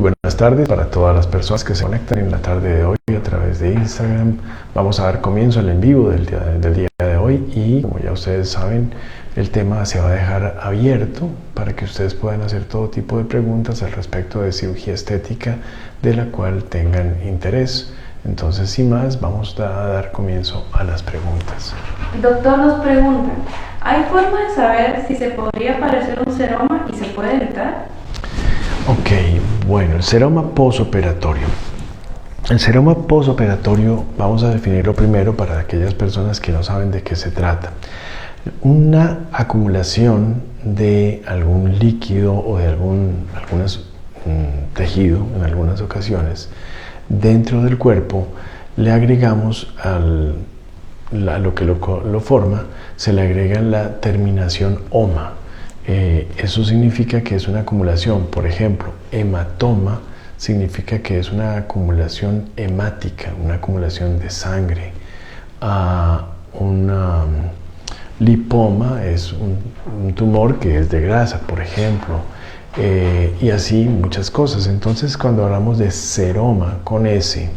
buenas tardes para todas las personas que se conectan en la tarde de hoy a través de Instagram. Vamos a dar comienzo al en vivo del día de hoy y, como ya ustedes saben, el tema se va a dejar abierto para que ustedes puedan hacer todo tipo de preguntas al respecto de cirugía estética de la cual tengan interés. Entonces, sin más, vamos a dar comienzo a las preguntas. Doctor, nos preguntan, ¿hay forma de saber si se podría parecer un seroma y se puede evitar? Ok, bueno, el seroma posoperatorio. El seroma posoperatorio vamos a definirlo primero para aquellas personas que no saben de qué se trata. Una acumulación de algún líquido o de algún tejido en algunas ocasiones dentro del cuerpo, le agregamos a lo que lo forma, se le agrega la terminación oma. Eso significa que es una acumulación. Por ejemplo, hematoma significa que es una acumulación hemática, una acumulación de sangre. Una lipoma es un tumor que es de grasa, por ejemplo, y así muchas cosas. Entonces, cuando hablamos de seroma con S,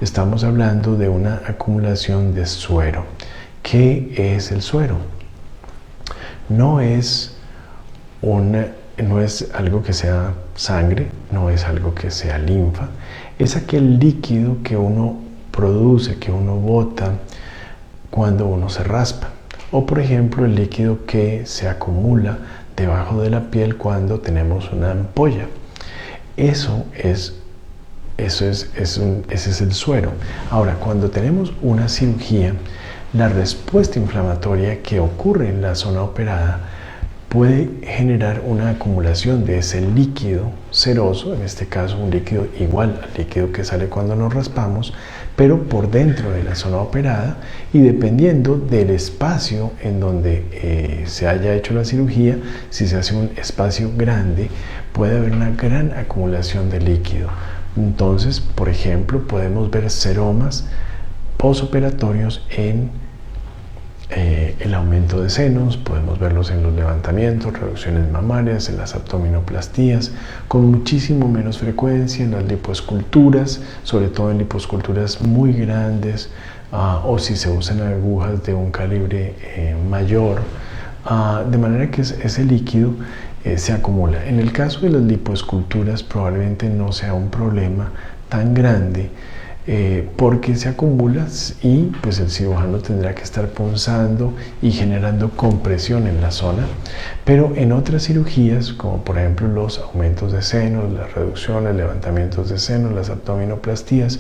estamos hablando de una acumulación de suero. ¿Qué es el suero? No es algo que sea sangre, no es algo que sea linfa, es aquel líquido que uno produce, que uno bota cuando uno se raspa. O por ejemplo, el líquido que se acumula debajo de la piel cuando tenemos una ampolla. Ese es el suero. Ahora, cuando tenemos una cirugía, la respuesta inflamatoria que ocurre en la zona operada puede generar una acumulación de ese líquido seroso, en este caso un líquido igual al líquido que sale cuando nos raspamos, pero por dentro de la zona operada, y dependiendo del espacio en donde se haya hecho la cirugía, si se hace un espacio grande, puede haber una gran acumulación de líquido. Entonces, por ejemplo, podemos ver seromas posoperatorios en el aumento de senos, podemos verlos en los levantamientos, reducciones mamarias, en las abdominoplastías, con muchísimo menos frecuencia en las lipoesculturas, sobre todo en lipoesculturas muy grandes, o si se usan agujas de un calibre mayor, de manera que ese líquido se acumula. En el caso de las lipoesculturas probablemente no sea un problema tan grande, porque se acumula y pues el cirujano tendrá que estar punzando y generando compresión en la zona. Pero en otras cirugías, como por ejemplo los aumentos de senos, las reducciones, levantamientos de senos, las abdominoplastías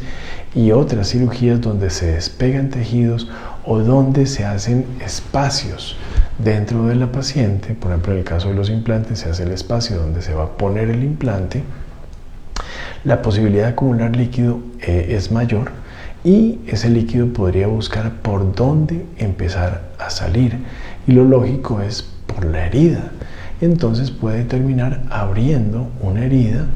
y otras cirugías donde se despegan tejidos o donde se hacen espacios dentro de la paciente, por ejemplo en el caso de los implantes se hace el espacio donde se va a poner el implante, la posibilidad de acumular líquido es mayor y ese líquido podría buscar por dónde empezar a salir, y lo lógico es por la herida. Entonces puede terminar abriendo una herida,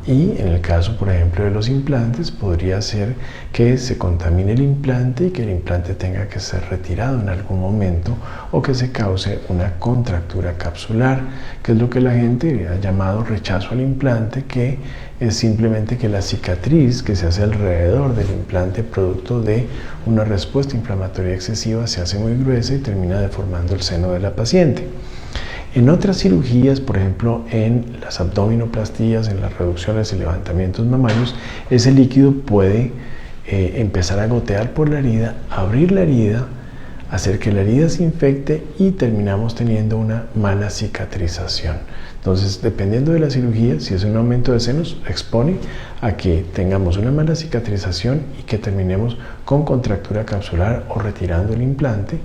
y en el caso por ejemplo de los implantes podría ser que se contamine el implante y que el implante tenga que ser retirado en algún momento, o que se cause una contractura capsular, que es lo que la gente ha llamado rechazo al implante, que es simplemente que la cicatriz que se hace alrededor del implante producto de una respuesta inflamatoria excesiva se hace muy gruesa y termina deformando el seno de la paciente. En otras cirugías, por ejemplo en las abdominoplastías, en las reducciones y levantamientos mamarios, ese líquido puede empezar a gotear por la herida, abrir la herida, hacer que la herida se infecte y terminamos teniendo una mala cicatrización. Entonces, dependiendo de la cirugía, si es un aumento de senos, expone a que tengamos una mala cicatrización y que terminemos con contractura capsular o retirando el implante,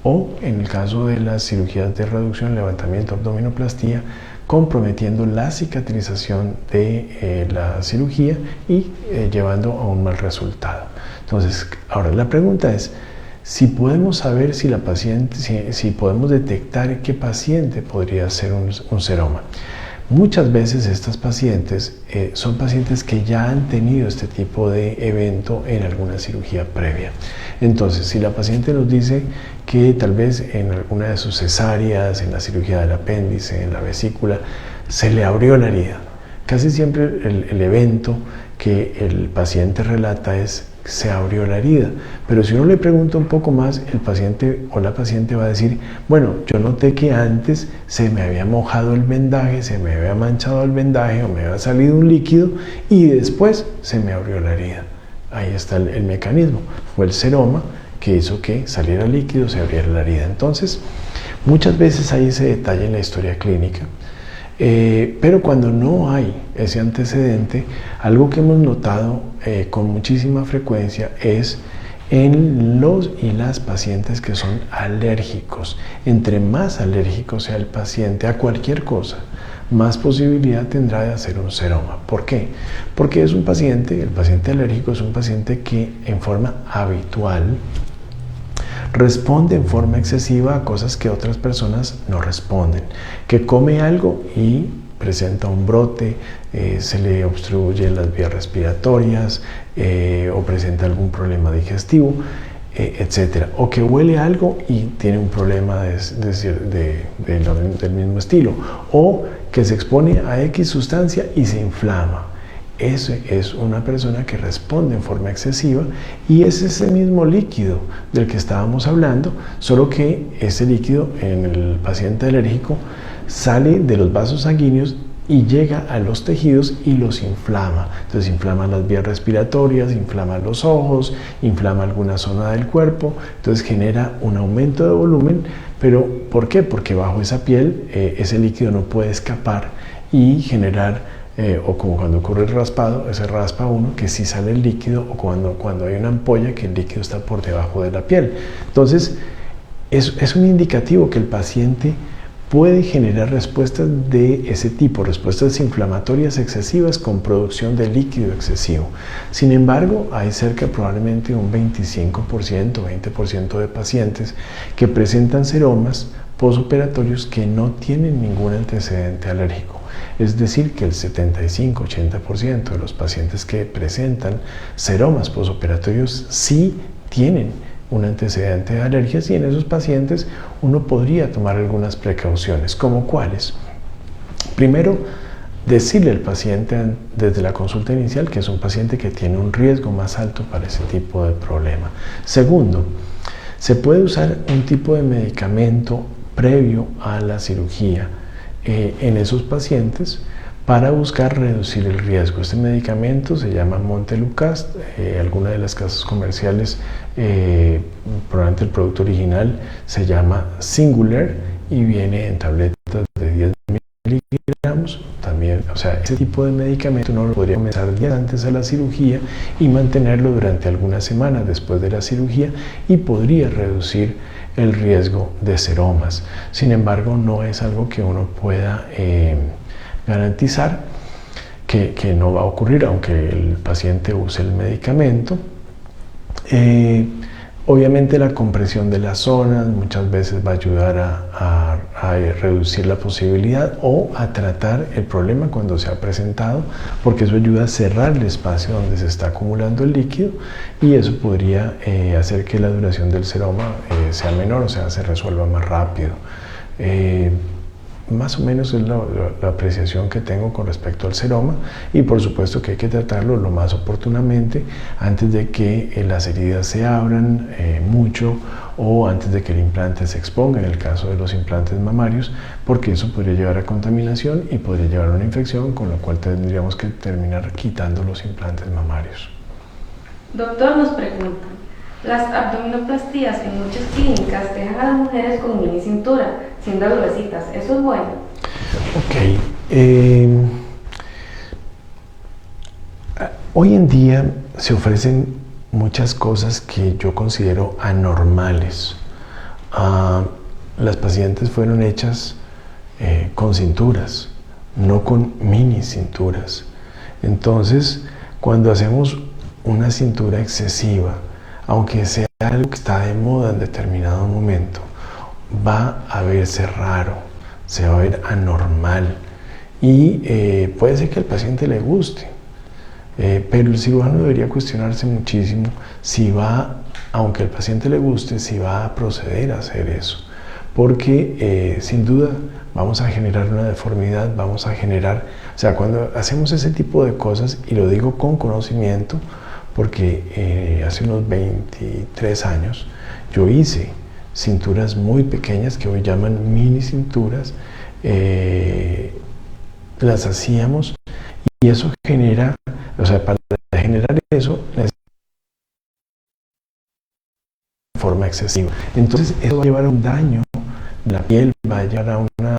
o en el caso de las cirugías de reducción, levantamiento, abdominoplastía, comprometiendo la cicatrización de la cirugía y llevando a un mal resultado. Entonces, ahora la pregunta es, si podemos saber si la paciente, si podemos detectar qué paciente podría ser un seroma. Muchas veces estas pacientes son pacientes que ya han tenido este tipo de evento en alguna cirugía previa. Entonces, si la paciente nos dice que tal vez en alguna de sus cesáreas, en la cirugía del apéndice, en la vesícula, se le abrió la herida, Casi siempre el evento que el paciente relata es: se abrió la herida. Pero si uno le pregunta un poco más, el paciente o la paciente va a decir: bueno, yo noté que antes se me había mojado el vendaje, se me había manchado el vendaje o me había salido un líquido y después se me abrió la herida. Ahí está el mecanismo. Fue el seroma que hizo que saliera líquido, se abriera la herida. Entonces, muchas veces hay ese detalle en la historia clínica. Pero cuando no hay ese antecedente, algo que hemos notado con muchísima frecuencia es en los y las pacientes que son alérgicos. Entre más alérgico sea el paciente a cualquier cosa, más posibilidad tendrá de hacer un seroma. ¿Por qué? Porque es un paciente, el paciente alérgico es un paciente que en forma habitual responde en forma excesiva a cosas que otras personas no responden, que come algo y presenta un brote, se le obstruyen las vías respiratorias o presenta algún problema digestivo, etcétera, o que huele algo y tiene un problema del mismo estilo, o que se expone a X sustancia y se inflama. Ese es una persona que responde en forma excesiva y es ese mismo líquido del que estábamos hablando, solo que ese líquido en el paciente alérgico sale de los vasos sanguíneos y llega a los tejidos y los inflama. Entonces inflama las vías respiratorias, inflama los ojos, inflama alguna zona del cuerpo, entonces genera un aumento de volumen. Pero ¿por qué? Porque bajo esa piel ese líquido no puede escapar y generar o como cuando ocurre el raspado, se raspa uno que sí sale el líquido, o cuando hay una ampolla que el líquido está por debajo de la piel. Entonces es un indicativo que el paciente puede generar respuestas de ese tipo, respuestas inflamatorias excesivas con producción de líquido excesivo. Sin embargo, hay cerca probablemente un 25%, 20% de pacientes que presentan seromas posoperatorios que no tienen ningún antecedente alérgico. Es decir, que el 75-80% de los pacientes que presentan seromas posoperatorios sí tienen un antecedente de alergias, y en esos pacientes uno podría tomar algunas precauciones. ¿Como cuáles? Primero, decirle al paciente desde la consulta inicial que es un paciente que tiene un riesgo más alto para ese tipo de problema. Segundo, se puede usar un tipo de medicamento previo a la cirugía en esos pacientes para buscar reducir el riesgo. Este medicamento se llama Montelukast. Algunas de las casas comerciales, probablemente el producto original se llama Singular y viene en tabletas de 10 miligramos. También, o sea, ese tipo de medicamento uno lo podría comenzar días antes de la cirugía y mantenerlo durante algunas semanas después de la cirugía, y podría reducir el riesgo de seromas. Sin embargo, no es algo que uno pueda garantizar que no va a ocurrir aunque el paciente use el medicamento. Obviamente la compresión de las zonas muchas veces va a ayudar a reducir la posibilidad o a tratar el problema cuando se ha presentado, porque eso ayuda a cerrar el espacio donde se está acumulando el líquido, y eso podría hacer que la duración del seroma sea menor, o sea, se resuelva más rápido. Más o menos es la apreciación que tengo con respecto al seroma, y por supuesto que hay que tratarlo lo más oportunamente antes de que las heridas se abran mucho, o antes de que el implante se exponga, en el caso de los implantes mamarios, porque eso podría llevar a contaminación y podría llevar a una infección, con lo cual tendríamos que terminar quitando los implantes mamarios. Doctor, nos preguntan: las abdominoplastías en muchas clínicas dejan a las mujeres con mini cintura, siendo gruesitas. ¿Eso es bueno? Ok. Hoy en día se ofrecen muchas cosas que yo considero anormales. Las pacientes fueron hechas con cinturas, no con mini cinturas. Entonces, cuando hacemos una cintura excesiva, aunque sea algo que está de moda en determinado momento, va a verse raro, se va a ver anormal, y puede ser que al paciente le guste, pero el cirujano debería cuestionarse muchísimo si va, aunque al paciente le guste, si va a proceder a hacer eso, porque sin duda vamos a generar una deformidad, vamos a generar, o sea, cuando hacemos ese tipo de cosas, y lo digo con conocimiento, porque hace unos 23 años yo hice cinturas muy pequeñas que hoy llaman mini cinturas, las hacíamos, y eso genera, o sea, para generar eso de forma excesiva. Entonces eso va a llevar a un daño en la piel, va a llevar a una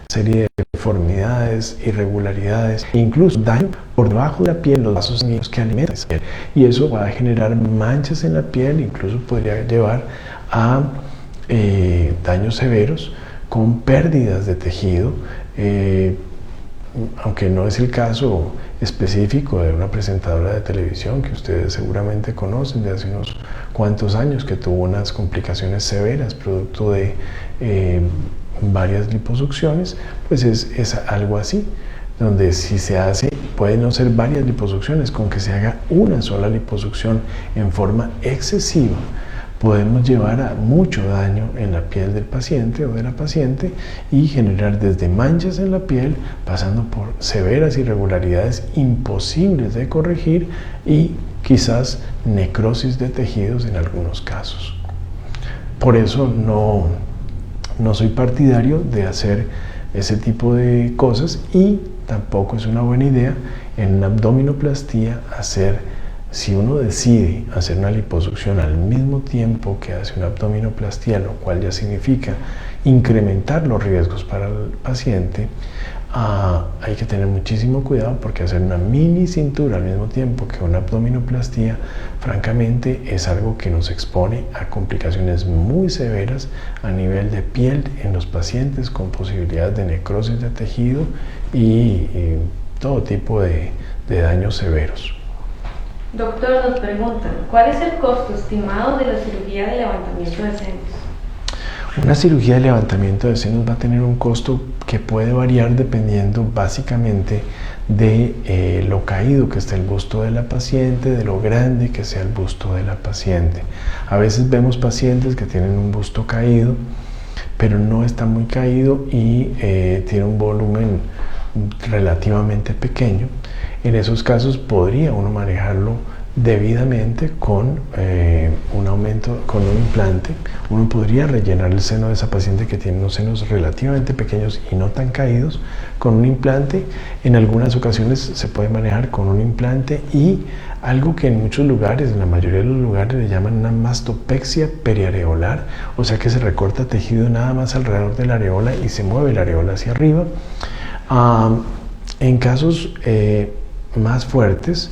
serie de deformidades, irregularidades, e incluso daño por debajo de la piel, los vasos sanguíneos que alimentan esa piel. Y eso va a generar manchas en la piel, incluso podría llevar a daños severos con pérdidas de tejido, aunque no es el caso específico de una presentadora de televisión que ustedes seguramente conocen de hace unos cuantos años, que tuvo unas complicaciones severas producto de varias liposucciones, pues es algo así, donde si se hace, pueden no ser varias liposucciones, con que se haga una sola liposucción en forma excesiva, podemos llevar a mucho daño en la piel del paciente o de la paciente y generar desde manchas en la piel, pasando por severas irregularidades imposibles de corregir y quizás necrosis de tejidos en algunos casos. Por eso no soy partidario de hacer ese tipo de cosas, y tampoco es una buena idea en una abdominoplastía hacer. Si uno decide hacer una liposucción al mismo tiempo que hace una abdominoplastía, lo cual ya significa incrementar los riesgos para el paciente, hay que tener muchísimo cuidado, porque hacer una mini cintura al mismo tiempo que una abdominoplastía, francamente, es algo que nos expone a complicaciones muy severas a nivel de piel en los pacientes, con posibilidad de necrosis de tejido y todo tipo de daños severos. Doctor, nos preguntan, ¿cuál es el costo estimado de la cirugía de levantamiento de senos? Una cirugía de levantamiento de senos va a tener un costo que puede variar dependiendo básicamente de lo caído que esté el busto de la paciente, de lo grande que sea el busto de la paciente. A veces vemos pacientes que tienen un busto caído, pero no está muy caído y tiene un volumen relativamente pequeño. En esos casos podría uno manejarlo debidamente con un aumento, con un implante. Uno podría rellenar el seno de esa paciente que tiene unos senos relativamente pequeños y no tan caídos con un implante. En algunas ocasiones se puede manejar con un implante y algo que en muchos lugares, en la mayoría de los lugares, le llaman una mastopexia periareolar, o sea que se recorta tejido nada más alrededor de la areola y se mueve la areola hacia arriba. En casos más fuertes,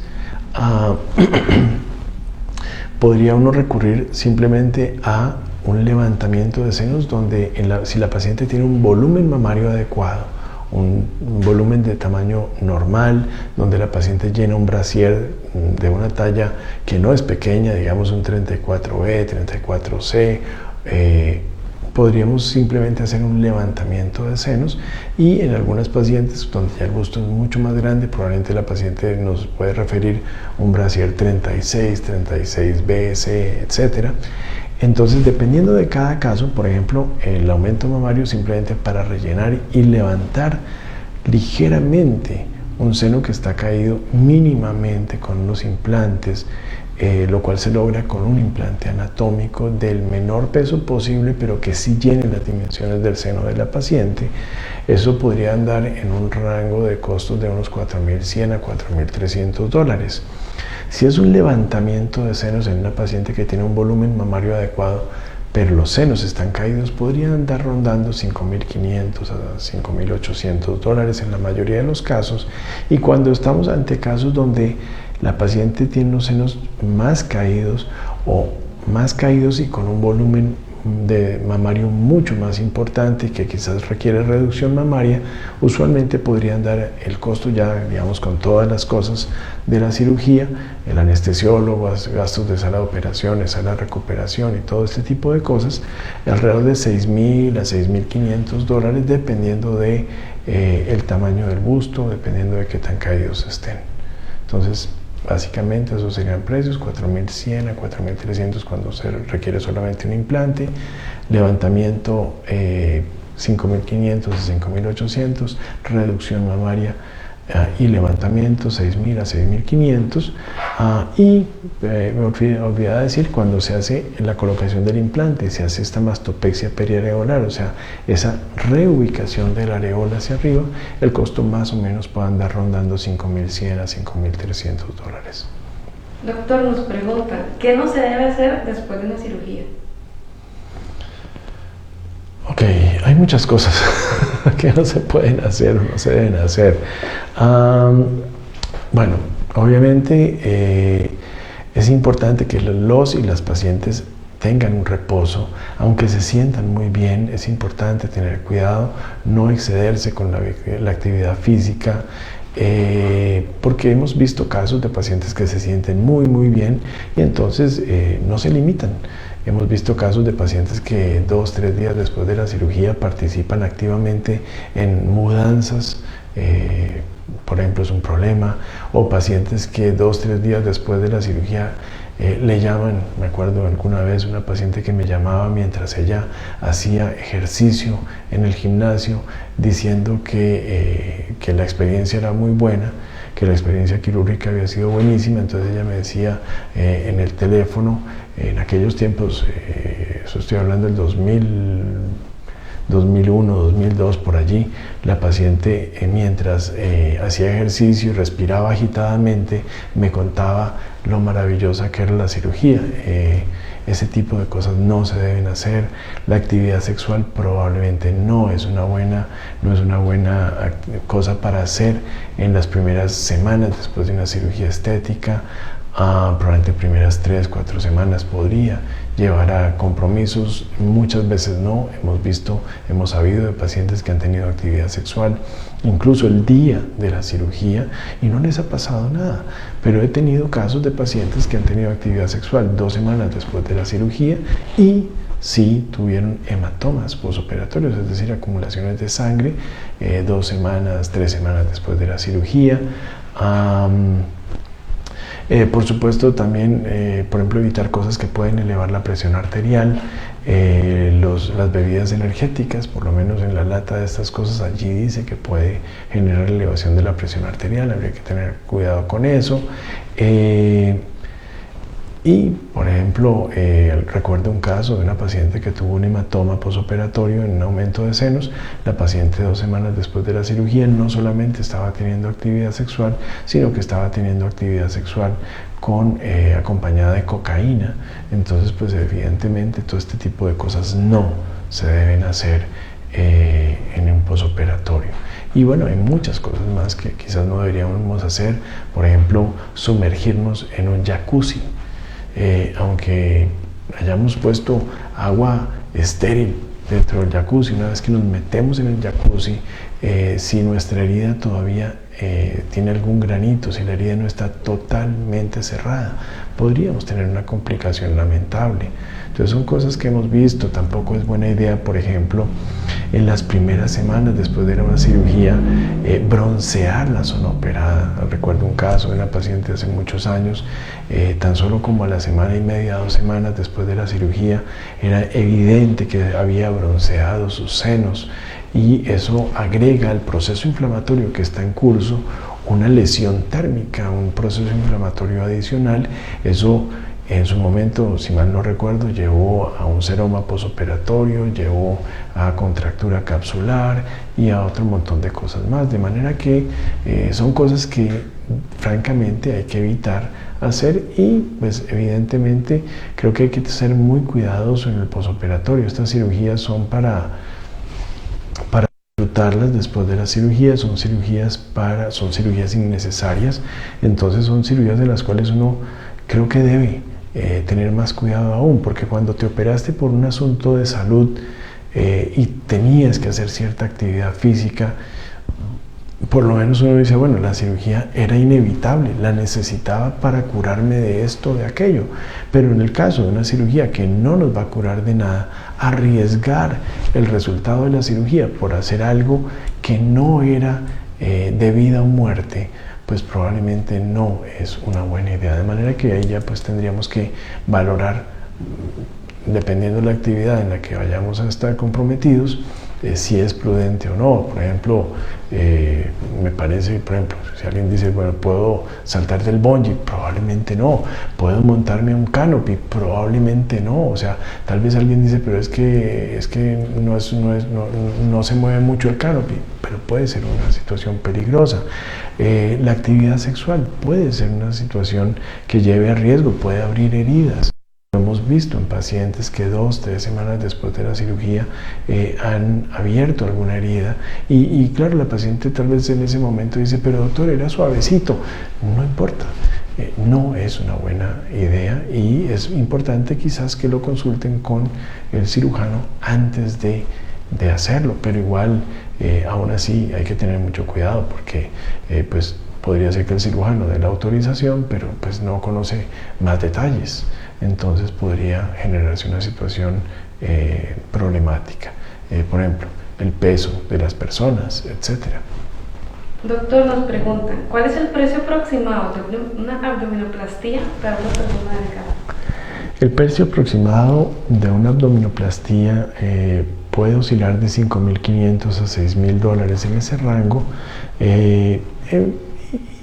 podría uno recurrir simplemente a un levantamiento de senos donde si la paciente tiene un volumen mamario adecuado, un volumen de tamaño normal, donde la paciente llena un brasier de una talla que no es pequeña, digamos un 34B, 34C, podríamos simplemente hacer un levantamiento de senos, y en algunas pacientes donde ya el busto es mucho más grande, probablemente la paciente nos puede referir un brasier 36, 36B, C, etc. Entonces, dependiendo de cada caso, por ejemplo, el aumento mamario simplemente para rellenar y levantar ligeramente un seno que está caído mínimamente con unos implantes, lo cual se logra con un implante anatómico del menor peso posible, pero que sí llene las dimensiones del seno de la paciente. Eso podría andar en un rango de costos de unos $4.100 a $4.300. Si es un levantamiento de senos en una paciente que tiene un volumen mamario adecuado, pero los senos están caídos, podrían andar rondando $5.500 a $5.800 en la mayoría de los casos. Y cuando estamos ante casos donde la paciente tiene unos senos más caídos y con un volumen de mamario mucho más importante y que quizás requiere reducción mamaria, usualmente podrían dar el costo, ya digamos con todas las cosas de la cirugía, el anestesiólogo, gastos de sala de operaciones, sala de recuperación y todo este tipo de cosas, alrededor de $6.000 a $6.500, dependiendo de el tamaño del busto, dependiendo de qué tan caídos estén. Entonces, Básicamente esos serían precios, 4.100 a 4.300 cuando se requiere solamente un implante, levantamiento 5.500 a 5.800, reducción mamaria y levantamiento 6.000 a 6.500. Y me olvidaba decir, cuando se hace la colocación del implante, se hace esta mastopexia periareolar, o sea, esa reubicación de la areola hacia arriba, el costo más o menos puede andar rondando 5.100 a 5.300 dólares. Doctor, nos preguntan, ¿qué no se debe hacer después de una cirugía? Ok, hay muchas cosas que no se pueden hacer o no se deben hacer. Bueno, obviamente es importante que los y las pacientes tengan un reposo, aunque se sientan muy bien. Es importante tener cuidado, no excederse con la actividad física, porque hemos visto casos de pacientes que se sienten muy bien y entonces no se limitan. Hemos visto casos de pacientes que 2-3 días después de la cirugía participan activamente en mudanzas, por ejemplo, es un problema, o pacientes que 2-3 días después de la cirugía le llaman. Me acuerdo alguna vez una paciente que me llamaba mientras ella hacía ejercicio en el gimnasio diciendo que la experiencia era muy buena, que la experiencia quirúrgica había sido buenísima. Entonces ella me decía en el teléfono, en aquellos tiempos, eso estoy hablando del 2001, 2002, por allí, la paciente mientras hacía ejercicio y respiraba agitadamente me contaba lo maravillosa que era la cirugía. Ese tipo de cosas no se deben hacer. La actividad sexual probablemente no es una buena cosa para hacer en las primeras semanas después de una cirugía estética. Probablemente primeras 3-4 semanas podría llevar a compromisos, muchas veces no. Hemos sabido de pacientes que han tenido actividad sexual incluso el día de la cirugía y no les ha pasado nada, pero he tenido casos de pacientes que han tenido actividad sexual 2 semanas después de la cirugía y sí tuvieron hematomas posoperatorios, es decir, acumulaciones de sangre 2 semanas, 3 semanas después de la cirugía. Por supuesto también, por ejemplo, evitar cosas que pueden elevar la presión arterial, las bebidas energéticas, por lo menos en la lata de estas cosas allí dice que puede generar elevación de la presión arterial, habría que tener cuidado con eso. Y, por ejemplo, recuerdo un caso de una paciente que tuvo un hematoma posoperatorio en un aumento de senos. La paciente 2 semanas después de la cirugía no solamente estaba teniendo actividad sexual, sino que estaba teniendo actividad sexual acompañada de cocaína. Entonces, pues evidentemente todo este tipo de cosas no se deben hacer en un posoperatorio. Y bueno, hay muchas cosas más que quizás no deberíamos hacer. Por ejemplo, sumergirnos en un jacuzzi. Aunque hayamos puesto agua estéril dentro del jacuzzi, una vez que nos metemos en el jacuzzi, si nuestra herida todavía tiene algún granito, si la herida no está totalmente cerrada, podríamos tener una complicación lamentable. Entonces son cosas que hemos visto. Tampoco es buena idea, por ejemplo, en las primeras semanas después de una cirugía, broncear la zona operada. Recuerdo un caso de una paciente hace muchos años, tan solo como a la semana y media, 2 semanas después de la cirugía, era evidente que había bronceado sus senos, y eso agrega al proceso inflamatorio que está en curso una lesión térmica, un proceso inflamatorio adicional. Eso en su momento, si mal no recuerdo, llevó a un seroma posoperatorio, llevó a contractura capsular y a otro montón de cosas más. De manera que son cosas que francamente hay que evitar hacer, y pues evidentemente creo que hay que ser muy cuidadosos en el posoperatorio. Estas cirugías son para disfrutarlas después de la cirugía, son cirugías innecesarias. Entonces son cirugías de las cuales uno creo que debe tener más cuidado aún, porque cuando te operaste por un asunto de salud y tenías que hacer cierta actividad física, por lo menos uno dice, bueno, la cirugía era inevitable, la necesitaba para curarme de esto o de aquello. Pero en el caso de una cirugía que no nos va a curar de nada, arriesgar el resultado de la cirugía por hacer algo que no era de vida o muerte, pues probablemente no es una buena idea. De manera que ahí ya pues tendríamos que valorar, dependiendo de la actividad en la que vayamos a estar comprometidos, si es prudente o no. Por ejemplo, me parece, por ejemplo, si alguien dice, bueno, ¿puedo saltar del bungee? Probablemente no. ¿Puedo montarme a un canopy? Probablemente no. O sea, tal vez alguien dice, pero es que no se mueve mucho el canopy, pero puede ser una situación peligrosa. La actividad sexual puede ser una situación que lleve a riesgo, puede abrir heridas. Lo hemos visto en pacientes que 2-3 semanas después de la cirugía han abierto alguna herida y claro, la paciente tal vez en ese momento dice, pero doctor, era suavecito. No importa, no es una buena idea y es importante quizás que lo consulten con el cirujano antes de hacerlo, pero igual aún así hay que tener mucho cuidado porque pues podría ser que el cirujano dé la autorización, pero pues no conoce más detalles. Entonces podría generarse una situación problemática. Por ejemplo, el peso de las personas, etc. Doctor, nos preguntan, ¿cuál es el precio aproximado de una abdominoplastía para una persona delgada? El precio aproximado de una abdominoplastía puede oscilar de $5.500 a $6.000 en ese rango.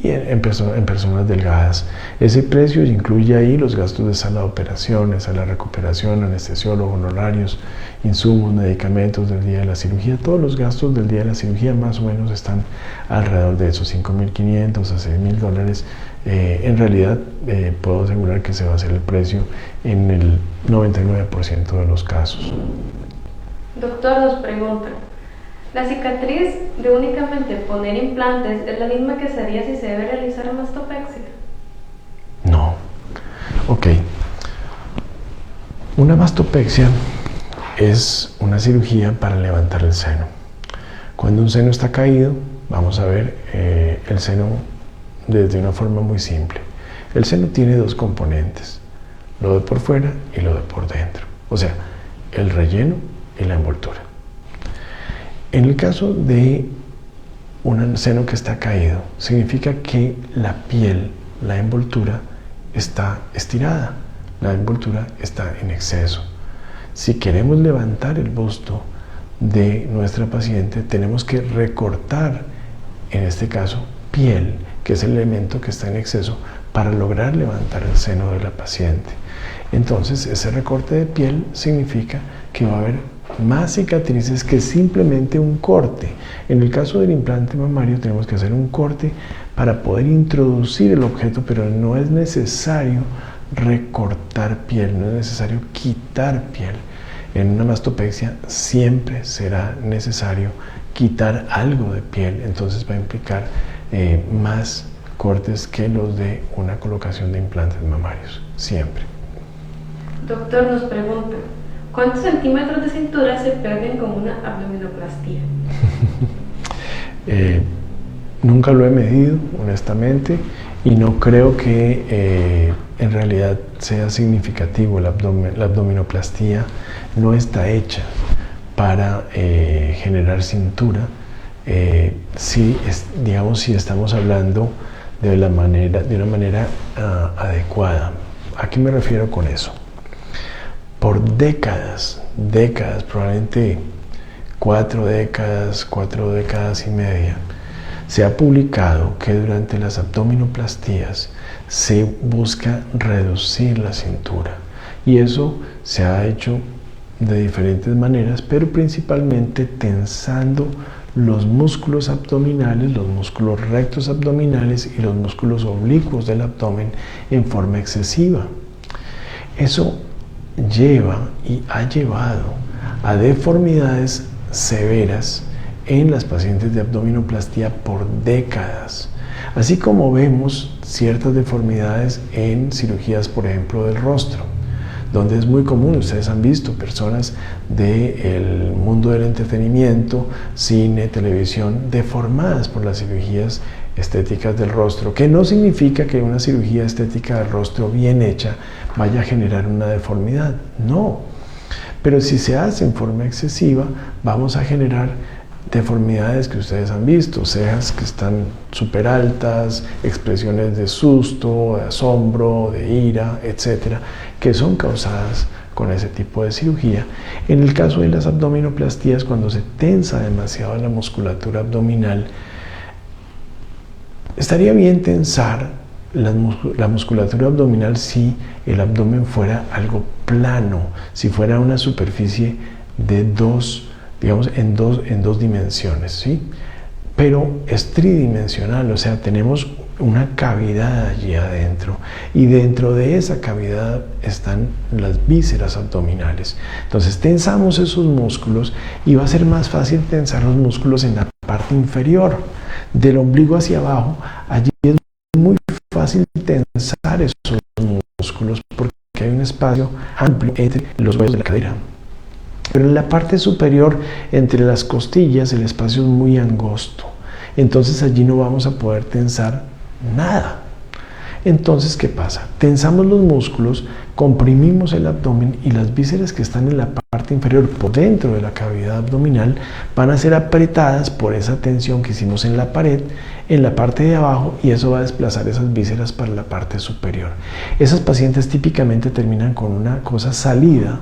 Y en personas delgadas. Ese precio incluye ahí los gastos de sala de operaciones, sala de recuperación, anestesiólogos, honorarios, insumos, medicamentos del día de la cirugía. Todos los gastos del día de la cirugía más o menos están alrededor de esos $5.500 a $6.000. En realidad puedo asegurar que se va a hacer el precio en el 99% de los casos. Doctor, nos pregunta, ¿la cicatriz de únicamente poner implantes es la misma que sería si se debe realizar mastopexia? No. Ok. Una mastopexia es una cirugía para levantar el seno. Cuando un seno está caído, vamos a ver el seno desde una forma muy simple. El seno tiene dos componentes, lo de por fuera y lo de por dentro. O sea, el relleno y la envoltura. En el caso de un seno que está caído, significa que la piel, la envoltura, está estirada, la envoltura está en exceso. Si queremos levantar el busto de nuestra paciente, tenemos que recortar, en este caso, piel, que es el elemento que está en exceso, para lograr levantar el seno de la paciente. Entonces, ese recorte de piel significa que va a haber más cicatrices que simplemente un corte. En el caso del implante mamario tenemos que hacer un corte para poder introducir el objeto, pero no es necesario recortar piel, no es necesario quitar piel. En una mastopexia siempre será necesario quitar algo de piel, entonces va a implicar más cortes que los de una colocación de implantes mamarios, siempre. Doctor, nos pregunta, ¿cuántos centímetros de cintura se pierden con una abdominoplastía? Nunca lo he medido, honestamente, y no creo que en realidad sea significativo. La abdominoplastía no está hecha para generar cintura. Si estamos hablando de una manera adecuada. ¿A qué me refiero con eso? Por décadas, probablemente 4 décadas y media, se ha publicado que durante las abdominoplastías se busca reducir la cintura. Y eso se ha hecho de diferentes maneras, pero principalmente tensando los músculos abdominales, los músculos rectos abdominales y los músculos oblicuos del abdomen en forma excesiva. Eso lleva y ha llevado a deformidades severas en las pacientes de abdominoplastía por décadas, así como vemos ciertas deformidades en cirugías, por ejemplo, del rostro, donde es muy común, ustedes han visto personas del mundo del entretenimiento, cine, televisión, deformadas por las cirugías estéticas del rostro, que no significa que una cirugía estética del rostro bien hecha vaya a generar una deformidad, no. Pero si se hace en forma excesiva, vamos a generar deformidades que ustedes han visto, cejas que están súper altas, expresiones de susto, de asombro, de ira, etcétera, que son causadas con ese tipo de cirugía. En el caso de las abdominoplastías, cuando se tensa demasiado la musculatura abdominal, estaría bien tensar la musculatura abdominal si el abdomen fuera algo plano, si fuera una superficie de dos, digamos, en dos dimensiones, ¿sí? Pero es tridimensional, o sea, tenemos una cavidad allí adentro y dentro de esa cavidad están las vísceras abdominales. Entonces tensamos esos músculos y va a ser más fácil tensar los músculos en la parte inferior, del ombligo hacia abajo. Allí es muy fácil tensar esos músculos porque hay un espacio amplio entre los huesos de la cadera. Pero en la parte superior, entre las costillas, el espacio es muy angosto. Entonces allí no vamos a poder tensar nada. Entonces, ¿qué pasa? Tensamos los músculos, comprimimos el abdomen y las vísceras que están en la parte inferior, por dentro de la cavidad abdominal, van a ser apretadas por esa tensión que hicimos en la pared, en la parte de abajo, y eso va a desplazar esas vísceras para la parte superior. Esas pacientes típicamente terminan con una cosa salida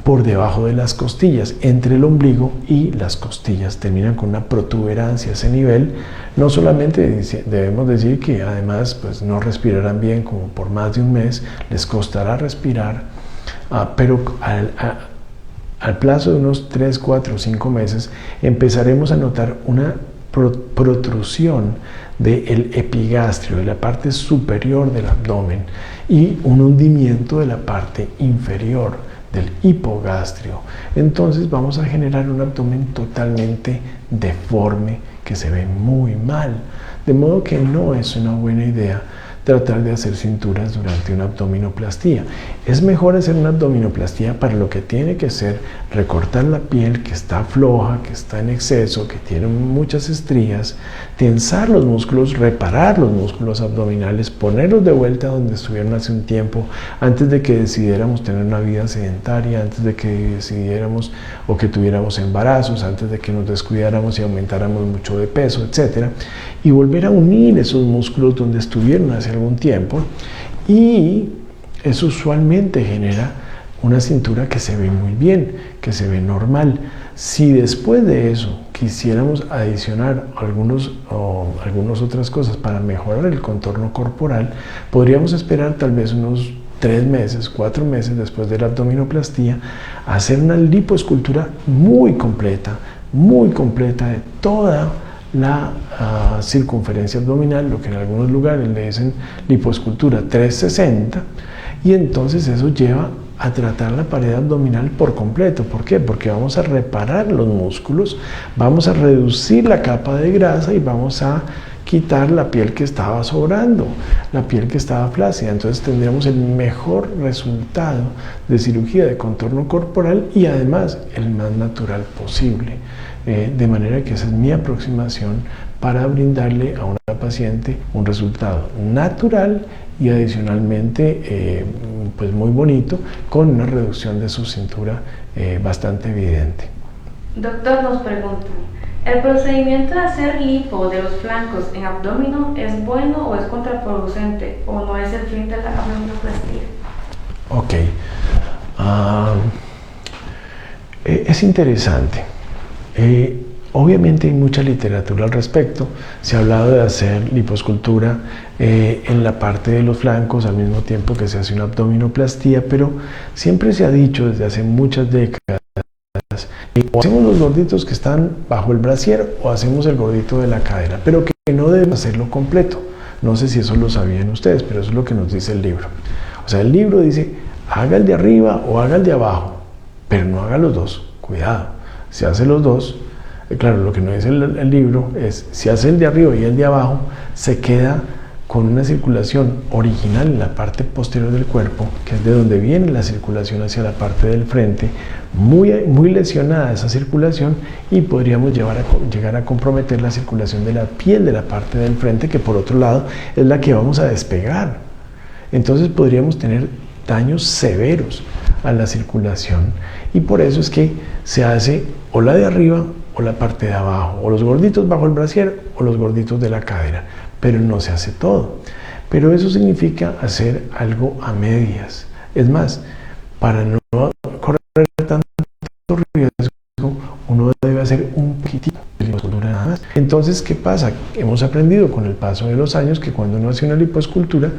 por debajo de las costillas, entre el ombligo y las costillas. Terminan con una protuberancia a ese nivel. No solamente debemos decir que además pues, no respirarán bien como por más de un mes, les costará respirar, pero al plazo de unos 3, 4, 5 meses empezaremos a notar una protrusión del epigastrio, de la parte superior del abdomen, y un hundimiento de la parte inferior del hipogastrio. Entonces vamos a generar un abdomen totalmente deforme que se ve muy mal, de modo que no es una buena idea tratar de hacer cinturas durante una abdominoplastía. Es mejor hacer una abdominoplastía para lo que tiene que ser: recortar la piel que está floja, que está en exceso, que tiene muchas estrías, tensar los músculos, reparar los músculos abdominales, ponerlos de vuelta donde estuvieron hace un tiempo, antes de que decidiéramos tener una vida sedentaria, antes de que decidiéramos o que tuviéramos embarazos, antes de que nos descuidáramos y aumentáramos mucho de peso, etc. Y volver a unir esos músculos donde estuvieron hace algún tiempo, y eso usualmente genera una cintura que se ve muy bien, que se ve normal. Si después de eso quisiéramos adicionar algunas otras cosas para mejorar el contorno corporal, podríamos esperar tal vez unos 3 meses, 4 meses después de la abdominoplastía, hacer una lipoescultura muy completa de toda la circunferencia abdominal, lo que en algunos lugares le dicen lipoescultura 360, y entonces eso lleva a tratar la pared abdominal por completo. ¿Por qué? Porque vamos a reparar los músculos, vamos a reducir la capa de grasa y vamos a quitar la piel que estaba sobrando, la piel que estaba flácida. Entonces tendremos el mejor resultado de cirugía de contorno corporal y además el más natural posible. De manera que esa es mi aproximación para brindarle a una paciente un resultado natural y adicionalmente pues muy bonito, con una reducción de su cintura bastante evidente. Doctor, nos preguntan: ¿el procedimiento de hacer lipo de los flancos en abdomino es bueno o es contraproducente, o no es el fin de la abdominoplastía? Ok. Es interesante. Obviamente hay mucha literatura al respecto. Se ha hablado de hacer lipoescultura en la parte de los flancos al mismo tiempo que se hace una abdominoplastía, pero siempre se ha dicho desde hace muchas décadas: o hacemos los gorditos que están bajo el brasier o hacemos el gordito de la cadera, pero que no debemos hacerlo completo. No sé si eso lo sabían ustedes, pero eso es lo que nos dice el libro. O sea, el libro dice: haga el de arriba o haga el de abajo, pero no haga los dos. Cuidado. Si hace los dos, claro, lo que no dice el libro es: si hace el de arriba y el de abajo, se queda con una circulación original en la parte posterior del cuerpo, que es de donde viene la circulación hacia la parte del frente, muy lesionada esa circulación, y podríamos llegar a comprometer la circulación de la piel de la parte del frente, que por otro lado es la que vamos a despegar. Entonces podríamos tener daños severos a la circulación, y por eso es que se hace o la de arriba o la parte de abajo, o los gorditos bajo el brasier o los gorditos de la cadera, pero no se hace todo. Pero eso significa hacer algo a medias. Es más, para no correr tanto riesgo, uno debe hacer un poquitito de liposcultura nada más. Entonces, ¿qué pasa? Hemos aprendido con el paso de los años que cuando uno hace una liposcultura,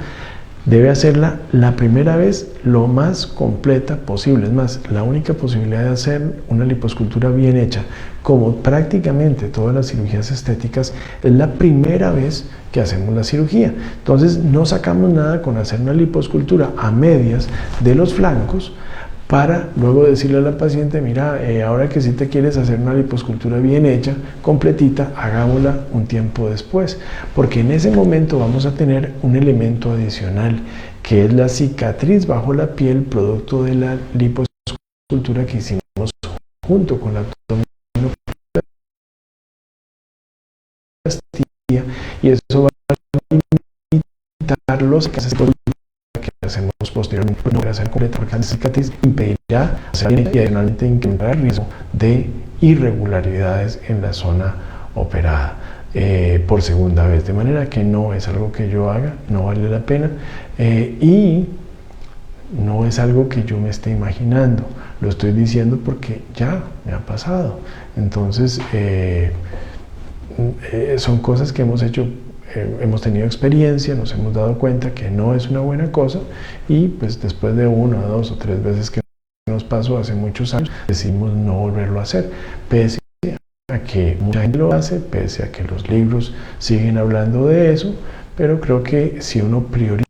debe hacerla la primera vez lo más completa posible. Es más, la única posibilidad de hacer una liposcultura bien hecha, como prácticamente todas las cirugías estéticas, es la primera vez que hacemos la cirugía. Entonces, no sacamos nada con hacer una liposcultura a medias de los flancos, para luego decirle a la paciente, mira, ahora que sí te quieres hacer una liposcultura bien hecha, completita, hagámosla un tiempo después, porque en ese momento vamos a tener un elemento adicional, que es la cicatriz bajo la piel, producto de la liposcultura que hicimos junto con la abdominoplastia, y eso va a limitar los que hacemos posteriormente, no voy a hacer completa porque la cicatriz impedirá hacer bien y adicionalmente incrementará el riesgo de irregularidades en la zona operada por segunda vez, de manera que no es algo que yo haga, no vale la pena y no es algo que yo me esté imaginando, lo estoy diciendo porque ya me ha pasado. Entonces son cosas que hemos hecho. Hemos tenido experiencia, nos hemos dado cuenta que no es una buena cosa y pues después de 1, 2 o 3 veces que nos pasó hace muchos años, decidimos no volverlo a hacer, pese a que mucha gente lo hace, pese a que los libros siguen hablando de eso, pero creo que si uno prioriza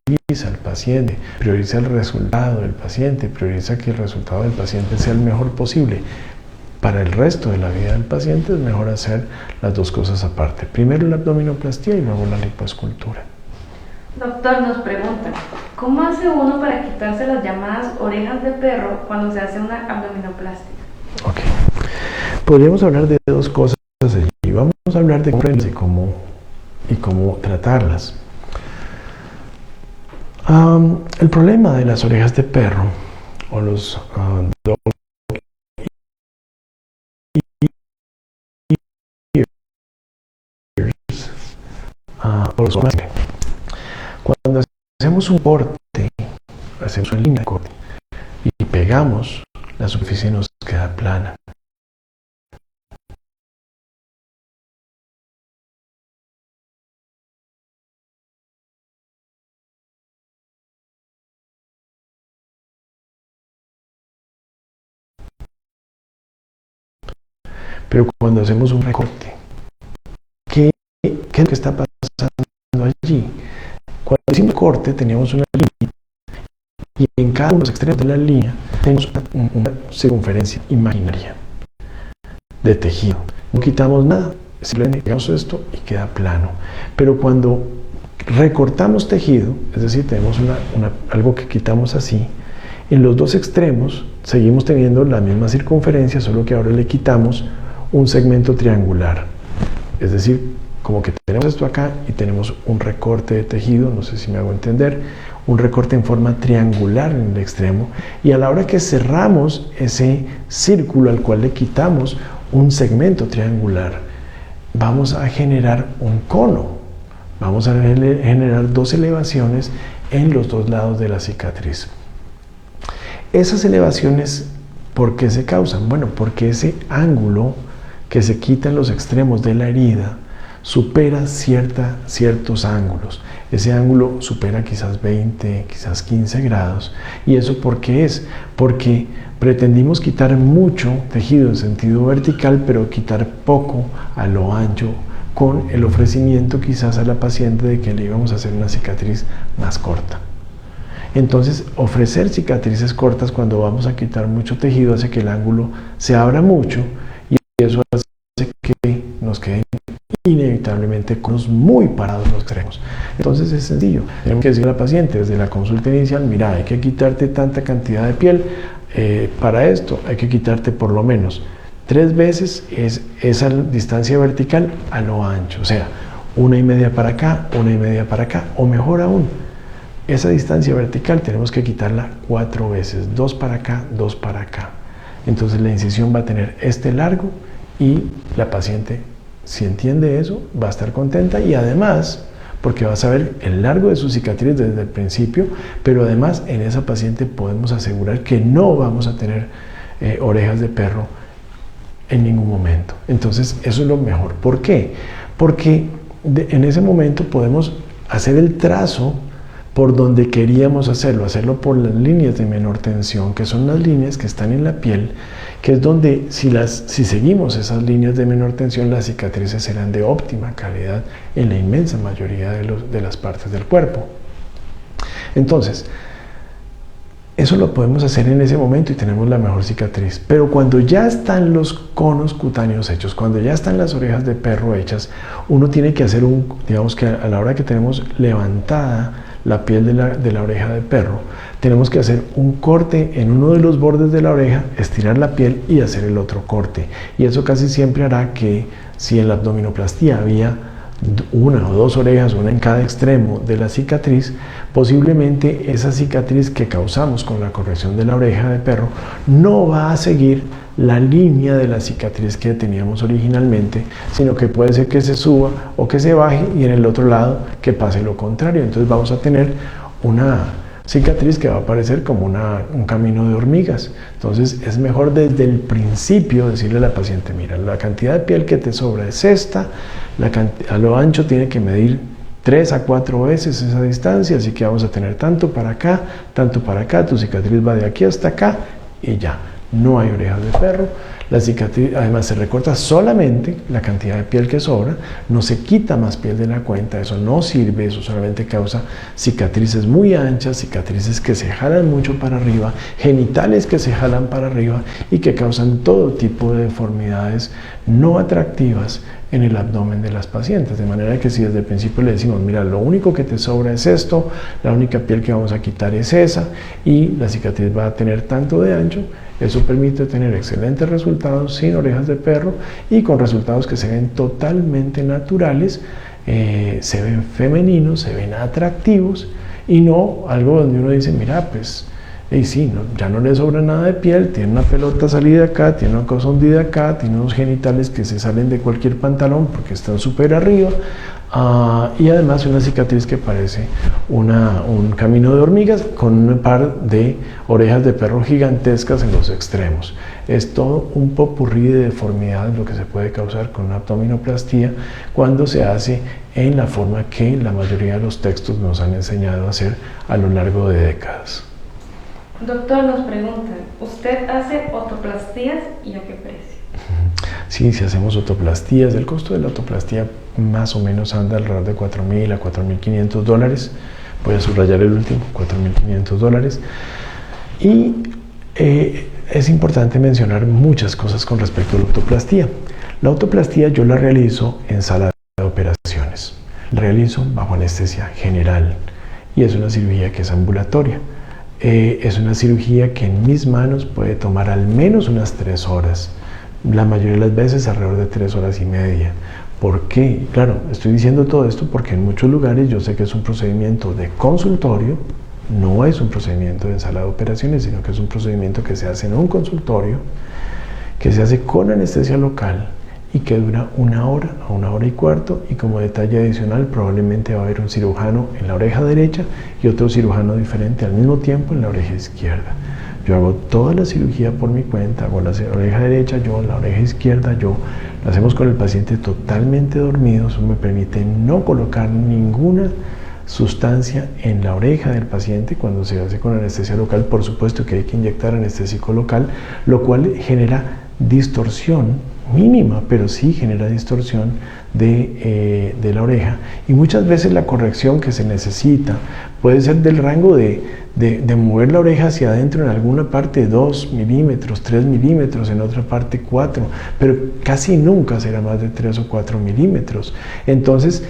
al paciente, prioriza el resultado del paciente, prioriza que el resultado del paciente sea el mejor posible, para el resto de la vida del paciente es mejor hacer las dos cosas aparte. Primero la abdominoplastia y luego la lipoescultura. Doctor, nos pregunta, ¿cómo hace uno para quitarse las llamadas orejas de perro cuando se hace una abdominoplastia? Ok. Podríamos hablar de dos cosas allí. Vamos a hablar de cómo y cómo tratarlas. El problema de las orejas de perro o los cuando hacemos un corte, hacemos una línea de corte y pegamos, la superficie nos queda plana. Pero cuando hacemos un recorte, ¿qué es lo que está pasando allí? Cuando hicimos el corte teníamos una línea y en cada uno de los extremos de la línea tenemos una circunferencia imaginaria de tejido. No quitamos nada, simplemente pegamos esto y queda plano. Pero cuando recortamos tejido, es decir, tenemos algo que quitamos así, en los dos extremos seguimos teniendo la misma circunferencia, solo que ahora le quitamos un segmento triangular. Es decir, como que tenemos esto acá y tenemos un recorte de tejido, no sé si me hago entender, un recorte en forma triangular en el extremo, y a la hora que cerramos ese círculo al cual le quitamos un segmento triangular, vamos a generar un cono, vamos a generar dos elevaciones en los dos lados de la cicatriz. Esas elevaciones, ¿por qué se causan? Bueno, porque ese ángulo que se quita en los extremos de la herida supera ciertos ángulos. Ese ángulo supera quizás 20, quizás 15 grados. ¿Y eso por qué es? Porque pretendimos quitar mucho tejido en sentido vertical, pero quitar poco a lo ancho, con el ofrecimiento quizás a la paciente de que le íbamos a hacer una cicatriz más corta. Entonces, ofrecer cicatrices cortas cuando vamos a quitar mucho tejido hace que el ángulo se abra mucho y eso hace que nos queden inevitablemente conos muy parados en los extremos. Entonces es sencillo, tenemos que decirle a la paciente desde la consulta inicial, mira, hay que quitarte tanta cantidad de piel, para esto hay que quitarte por lo menos 3 veces esa distancia vertical a lo ancho, o sea, 1,5 para acá, 1,5 para acá, o mejor aún, esa distancia vertical tenemos que quitarla 4 veces, 2 para acá, 2 para acá. Entonces la incisión va a tener este largo y la paciente, si entiende eso, va a estar contenta y además, porque va a saber el largo de su cicatriz desde el principio, pero además en esa paciente podemos asegurar que no vamos a tener orejas de perro en ningún momento. Entonces eso es lo mejor. ¿Por qué? Porque en ese momento podemos hacer el trazo por donde queríamos hacerlo por las líneas de menor tensión, que son las líneas que están en la piel, que es donde si seguimos esas líneas de menor tensión, las cicatrices serán de óptima calidad en la inmensa mayoría de las partes del cuerpo. Entonces, eso lo podemos hacer en ese momento y tenemos la mejor cicatriz. Pero cuando ya están los conos cutáneos hechos, cuando ya están las orejas de perro hechas, uno tiene que hacer digamos que a la hora que tenemos levantada la piel de la oreja de perro, tenemos que hacer un corte en uno de los bordes de la oreja, estirar la piel y hacer el otro corte. Y eso casi siempre hará que si en la abdominoplastía había una o dos orejas, una en cada extremo de la cicatriz, posiblemente esa cicatriz que causamos con la corrección de la oreja de perro no va a seguir la línea de la cicatriz que teníamos originalmente, sino que puede ser que se suba o que se baje y en el otro lado que pase lo contrario. Entonces vamos a tener una cicatriz que va a parecer como un camino de hormigas. Entonces es mejor desde el principio decirle a la paciente, mira, la cantidad de piel que te sobra es esta, a lo ancho tiene que medir 3 a 4 veces esa distancia, así que vamos a tener tanto para acá, tu cicatriz va de aquí hasta acá y ya. No hay orejas de perro, la cicatriz además se recorta solamente la cantidad de piel que sobra, no se quita más piel de la cuenta, eso no sirve, eso solamente causa cicatrices muy anchas, cicatrices que se jalan mucho para arriba, genitales que se jalan para arriba y que causan todo tipo de deformidades no atractivas en el abdomen de las pacientes, de manera que si desde el principio le decimos, mira, lo único que te sobra es esto, la única piel que vamos a quitar es esa y la cicatriz va a tener tanto de ancho, eso permite tener excelentes resultados sin orejas de perro y con resultados que se ven totalmente naturales, se ven femeninos, se ven atractivos y no algo donde uno dice, mira, pues sí, ya no le sobra nada de piel, tiene una pelota salida acá, tiene una cosa hundida acá, tiene unos genitales que se salen de cualquier pantalón porque están súper arriba, y además una cicatriz que parece un camino de hormigas con un par de orejas de perro gigantescas en los extremos. Es todo un popurrí de deformidades lo que se puede causar con una abdominoplastía cuando se hace en la forma que la mayoría de los textos nos han enseñado a hacer a lo largo de décadas. Doctor, nos preguntan, ¿usted hace otoplastías y a qué precio? Sí, si hacemos otoplastías, el costo de la otoplastía más o menos anda alrededor de $4,000 a $4,500. Voy a subrayar el último, $4,500. Y es importante mencionar muchas cosas con respecto a la autoplastía. La autoplastía yo la realizo en sala de operaciones. La realizo bajo anestesia general y es una cirugía que es ambulatoria. Es una cirugía que en mis manos puede tomar al menos unas 3 horas. La mayoría de las veces alrededor de 3 horas y media. ¿Por qué? Claro, estoy diciendo todo esto porque en muchos lugares yo sé que es un procedimiento de consultorio, no es un procedimiento de sala de operaciones, sino que es un procedimiento que se hace en un consultorio, que se hace con anestesia local y que dura 1 hora a 1 hora y cuarto, y como detalle adicional probablemente va a haber un cirujano en la oreja derecha y otro cirujano diferente al mismo tiempo en la oreja izquierda. Yo hago toda la cirugía por mi cuenta, hago la oreja derecha yo, la oreja izquierda yo, lo hacemos con el paciente totalmente dormido, eso me permite no colocar ninguna sustancia en la oreja del paciente cuando se hace con anestesia local. Por supuesto que hay que inyectar anestésico local, lo cual genera distorsión mínima, pero sí genera distorsión de la oreja, y muchas veces la corrección que se necesita puede ser del rango de mover la oreja hacia adentro en alguna parte 2 milímetros, 3 milímetros, en otra parte 4, pero casi nunca será más de 3 o 4 milímetros. Entonces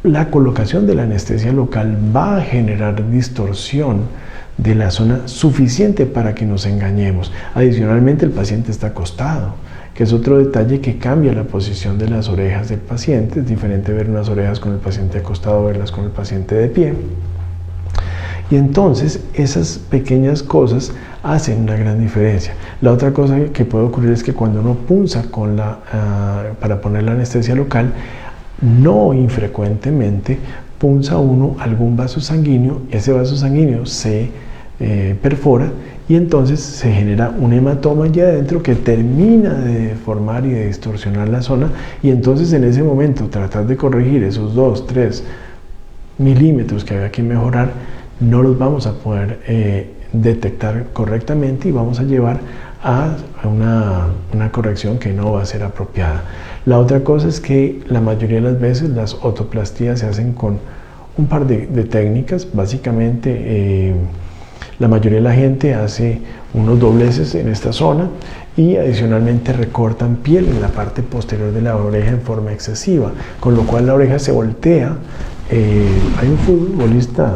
la colocación de la anestesia local va a generar distorsión de la zona suficiente para que nos engañemos. Adicionalmente el paciente está acostado, que es otro detalle que cambia la posición de las orejas del paciente. Es diferente ver unas orejas con el paciente acostado, verlas con el paciente de pie. Y entonces esas pequeñas cosas hacen una gran diferencia. La otra cosa que puede ocurrir es que cuando uno punza para poner la anestesia local, no infrecuentemente punza uno algún vaso sanguíneo, ese vaso sanguíneo se perfora y entonces se genera un hematoma allá adentro que termina de deformar y de distorsionar la zona, y entonces en ese momento tratar de corregir esos 2, 3 milímetros que había que mejorar no los vamos a poder detectar correctamente y vamos a llevar a una corrección que no va a ser apropiada. La otra cosa es que la mayoría de las veces las otoplastías se hacen con un par de técnicas. Básicamente la mayoría de la gente hace unos dobleces en esta zona y adicionalmente recortan piel en la parte posterior de la oreja en forma excesiva, con lo cual la oreja se voltea. Hay un futbolista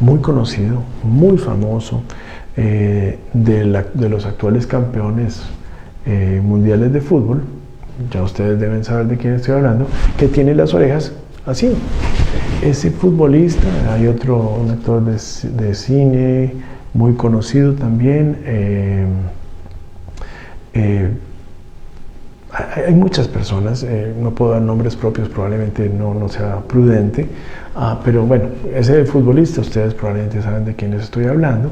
muy conocido, muy famoso, de los actuales campeones mundiales de fútbol, ya ustedes deben saber de quién estoy hablando, que tiene las orejas así. Ese futbolista, hay un actor de cine muy conocido también, hay muchas personas, no puedo dar nombres propios, probablemente no sea prudente, pero bueno, ese futbolista, ustedes probablemente saben de quién estoy hablando,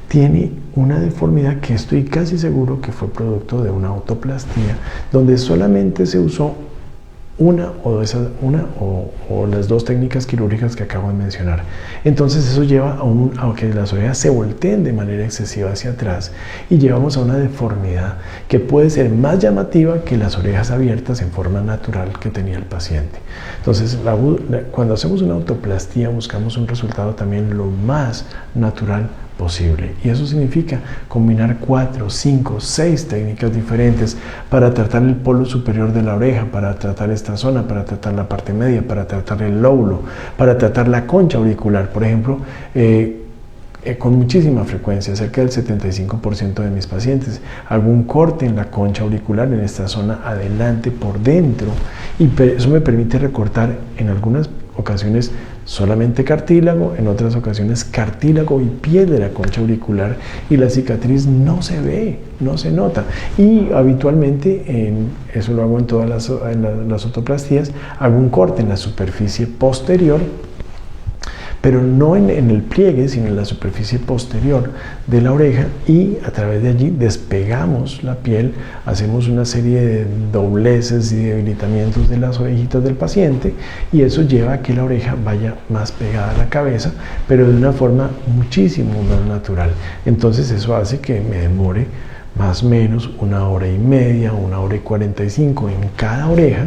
tiene una deformidad que estoy casi seguro que fue producto de una autoplastía, donde solamente se usó una o las dos técnicas quirúrgicas que acabo de mencionar. Entonces eso lleva a que las orejas se volteen de manera excesiva hacia atrás y llevamos a una deformidad que puede ser más llamativa que las orejas abiertas en forma natural que tenía el paciente. Entonces cuando hacemos una autoplastía buscamos un resultado también lo más natural posible, y eso significa combinar 4, 5, 6 técnicas diferentes para tratar el polo superior de la oreja, para tratar esta zona, para tratar la parte media, para tratar el lóbulo, para tratar la concha auricular. Por ejemplo, con muchísima frecuencia, cerca del 75% de mis pacientes, hago un corte en la concha auricular, en esta zona adelante por dentro, y eso me permite recortar en algunas ocasiones solamente cartílago, en otras ocasiones cartílago y piel de la concha auricular, y la cicatriz no se ve, no se nota. Y habitualmente, eso lo hago en todas las otoplastías, hago un corte en la superficie posterior, pero no en el pliegue, sino en la superficie posterior de la oreja, y a través de allí despegamos la piel, hacemos una serie de dobleces y debilitamientos de las orejitas del paciente, y eso lleva a que la oreja vaya más pegada a la cabeza, pero de una forma muchísimo más natural. Entonces eso hace que me demore más o menos 1 hora y media, 1 hora y 45 en cada oreja,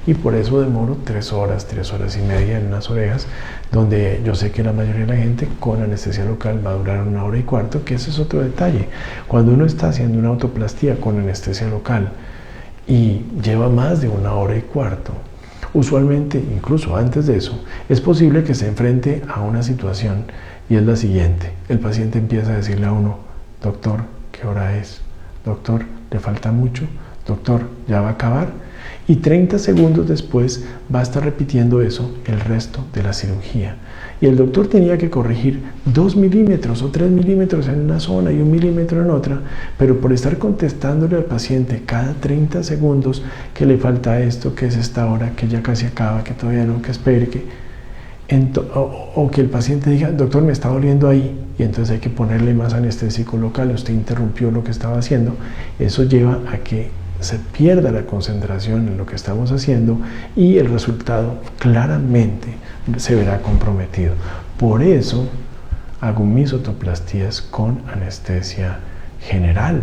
y por eso demoro 3 horas, 3 horas y media en unas orejas, donde yo sé que la mayoría de la gente con anestesia local va a durar 1 hora y cuarto, que ese es otro detalle. Cuando uno está haciendo una autoplastía con anestesia local y lleva más de 1 hora y cuarto, usualmente, incluso antes de eso, es posible que se enfrente a una situación, y es la siguiente: el paciente empieza a decirle a uno, doctor, ¿qué hora es? Doctor, ¿le falta mucho? Doctor, ¿ya va a acabar? Y 30 segundos después va a estar repitiendo eso el resto de la cirugía. Y el doctor tenía que corregir 2 milímetros o 3 milímetros en una zona y 1 milímetro en otra, pero por estar contestándole al paciente cada 30 segundos que le falta esto, que es esta hora, que ya casi acaba, que todavía no, que espere, o que el paciente diga, doctor, me está doliendo ahí, y entonces hay que ponerle más anestésico local, usted interrumpió lo que estaba haciendo. Eso lleva a que se pierda la concentración en lo que estamos haciendo y el resultado claramente se verá comprometido. Por eso hago mis otoplastías con anestesia general.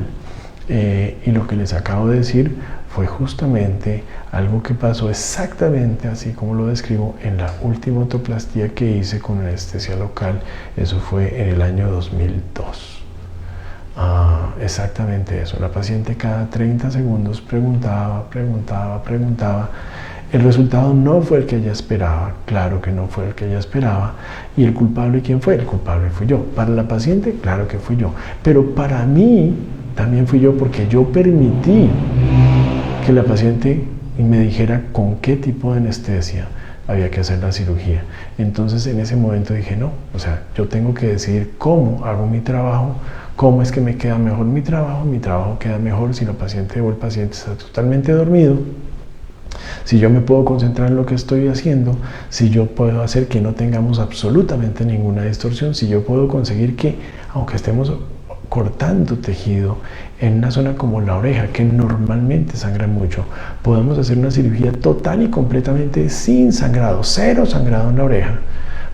Y lo que les acabo de decir fue justamente algo que pasó exactamente así como lo describo en la última autoplastía que hice con anestesia local. Eso fue en el año 2002. Exactamente eso. La paciente cada 30 segundos preguntaba. El resultado no fue el que ella esperaba, claro que no fue el que ella esperaba. ¿Y el culpable quién fue? El culpable fui yo. Para la paciente, claro que fui yo. Pero para mí también fui yo, porque yo permití que la paciente me dijera con qué tipo de anestesia había que hacer la cirugía. Entonces en ese momento dije, no, o sea, yo tengo que decidir cómo hago mi trabajo, cómo es que me queda mejor mi trabajo queda mejor si el paciente está totalmente dormido, si yo me puedo concentrar en lo que estoy haciendo, si yo puedo hacer que no tengamos absolutamente ninguna distorsión, si yo puedo conseguir que, aunque estemos cortando tejido en una zona como la oreja, que normalmente sangra mucho, podemos hacer una cirugía total y completamente sin sangrado, cero sangrado en la oreja,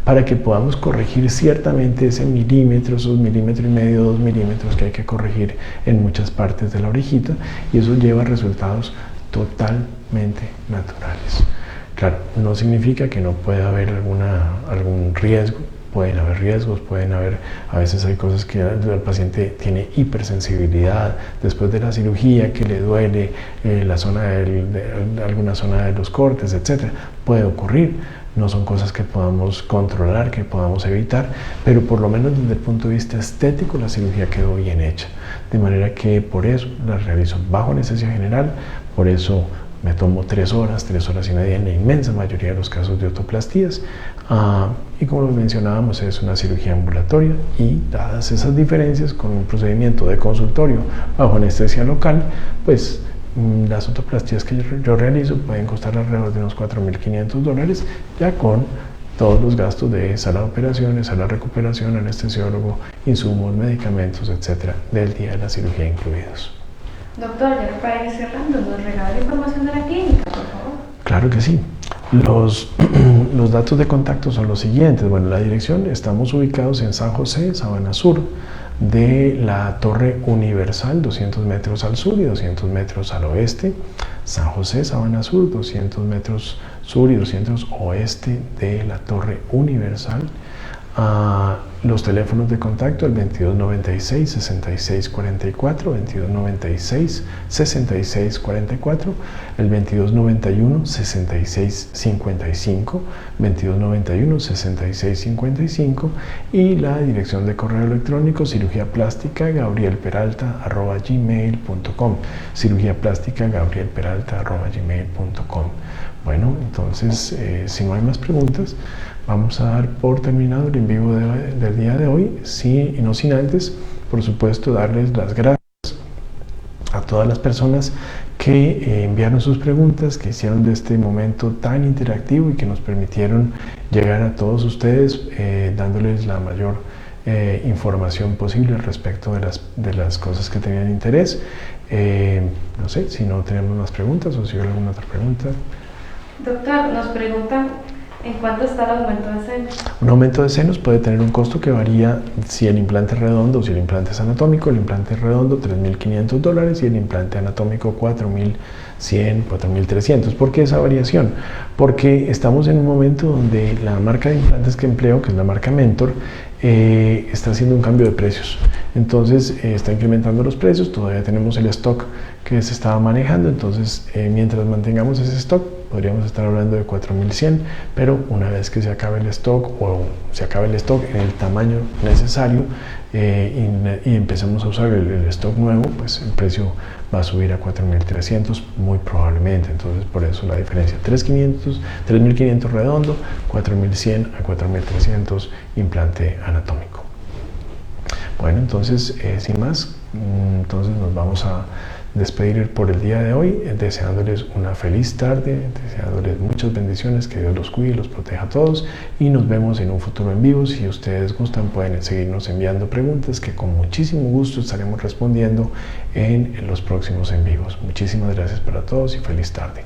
para que podamos corregir ciertamente ese milímetro, esos 1,5 milímetros, 2 milímetros que hay que corregir en muchas partes de la orejita, y eso lleva a resultados totalmente naturales. Claro, no significa que no pueda haber algún riesgo. Pueden haber riesgos, a veces hay cosas que el paciente tiene hipersensibilidad después de la cirugía, que le duele alguna zona de los cortes, etc. Puede ocurrir, no son cosas que podamos controlar, que podamos evitar, pero por lo menos desde el punto de vista estético la cirugía quedó bien hecha. De manera que por eso la realizo bajo anestesia general, por eso me tomo 3 horas y media en la inmensa mayoría de los casos de otoplastías. Y como lo mencionábamos, es una cirugía ambulatoria, y dadas esas diferencias con un procedimiento de consultorio bajo anestesia local, pues las otoplastías que yo realizo pueden costar alrededor de unos $4.500, ya con todos los gastos de sala de operaciones, sala de recuperación, anestesiólogo, insumos, medicamentos, etcétera, del día de la cirugía incluidos. Doctor, ya para ir cerrando, ¿nos regala la información de la clínica, por favor? Claro que sí. Los datos de contacto son los siguientes. Bueno, la dirección, estamos ubicados en San José, Sabana Sur, de la Torre Universal, 200 metros al sur y 200 metros al oeste. San José, Sabana Sur, 200 metros sur y 200 oeste de la Torre Universal. Los teléfonos de contacto, el 2296-6644, 2296-6644, el 2291-6655, 2291-6655, y la dirección de correo electrónico cirugiaplástica@gabrielperalta@gmail.com, cirugiaplástica@gabrielperalta@gmail.com. Bueno, entonces, si no hay más preguntas, vamos a dar por terminado el en vivo del día de hoy, sí, y no sin antes, por supuesto, darles las gracias a todas las personas que enviaron sus preguntas, que hicieron de este momento tan interactivo y que nos permitieron llegar a todos ustedes, dándoles la mayor información posible respecto de las cosas que tenían interés. No sé si no tenemos más preguntas o si hay alguna otra pregunta. Doctor, nos preguntan ¿en cuánto está el aumento de senos? Un aumento de senos puede tener un costo que varía si el implante es redondo o si el implante es anatómico. El implante es redondo, $3.500, y el implante anatómico, $4.100, $4.300. ¿Por qué esa variación? Porque estamos en un momento donde la marca de implantes que empleo, que es la marca Mentor, está haciendo un cambio de precios. Entonces está incrementando los precios, todavía tenemos el stock que se estaba manejando, entonces mientras mantengamos ese stock podríamos estar hablando de $4.100, pero una vez que se acabe el stock, o se acabe el stock en el tamaño necesario, y empecemos a usar el stock nuevo, pues el precio va a subir a $4.300 muy probablemente. Entonces por eso la diferencia, $3.500 redondo, $4.100 a $4.300 implante anatómico. Bueno, entonces sin más, entonces nos vamos a despedir por el día de hoy, deseándoles una feliz tarde, deseándoles muchas bendiciones, que Dios los cuide y los proteja a todos, y nos vemos en un futuro en vivo. Si ustedes gustan, pueden seguirnos enviando preguntas que con muchísimo gusto estaremos respondiendo en los próximos en vivos. Muchísimas gracias para todos y feliz tarde.